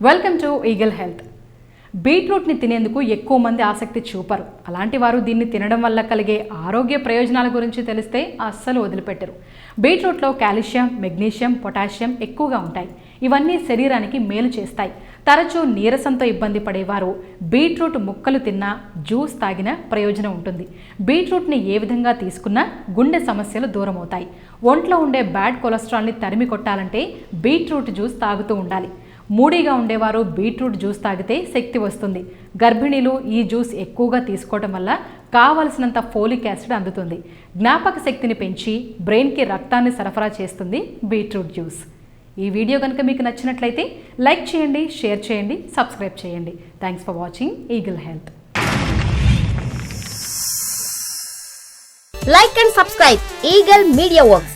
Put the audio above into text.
Welcome to eagle health. బీట్రూట్ని తినేందుకు ఎక్కువ మంది ఆసక్తి చూపరు. అలాంటి వారు దీన్ని తినడం వల్ల కలిగే ఆరోగ్య ప్రయోజనాల గురించి తెలిస్తే అస్సలు వదిలిపెట్టరు. బీట్రూట్లో కాల్షియం, మెగ్నీషియం, పొటాషియం ఎక్కువగా ఉంటాయి. ఇవన్నీ శరీరానికి మేలు చేస్తాయి. తరచూ నీరసంతో ఇబ్బంది పడేవారు బీట్రూట్ ముక్కలు తిన్నా, జ్యూస్ తాగినా ప్రయోజనం ఉంటుంది. బీట్రూట్ని ఏ విధంగా తీసుకున్నా గుండె సమస్యలు దూరం అవుతాయి. ఒంట్లో ఉండే బ్యాడ్ కొలెస్ట్రాల్ని తరిమి కొట్టాలంటే బీట్రూట్ జ్యూస్ తాగుతూ ఉండాలి. మూడీగా ఉండేవారు బీట్రూట్ జ్యూస్ తాగితే శక్తి వస్తుంది. గర్భిణీలు ఈ జ్యూస్ ఎక్కువగా తీసుకోవడం వల్ల కావలసినంత ఫోలిక్ యాసిడ్ అందుతుంది. జ్ఞాపక శక్తిని పెంచి బ్రెయిన్కి రక్తాన్ని సరఫరా చేస్తుంది బీట్రూట్ జ్యూస్. ఈ వీడియో కనుక మీకు నచ్చినట్లయితే లైక్ చేయండి, షేర్ చేయండి, సబ్స్క్రైబ్ చేయండి. Thanks for watching eagle health. Like and subscribe Eagle Media Works.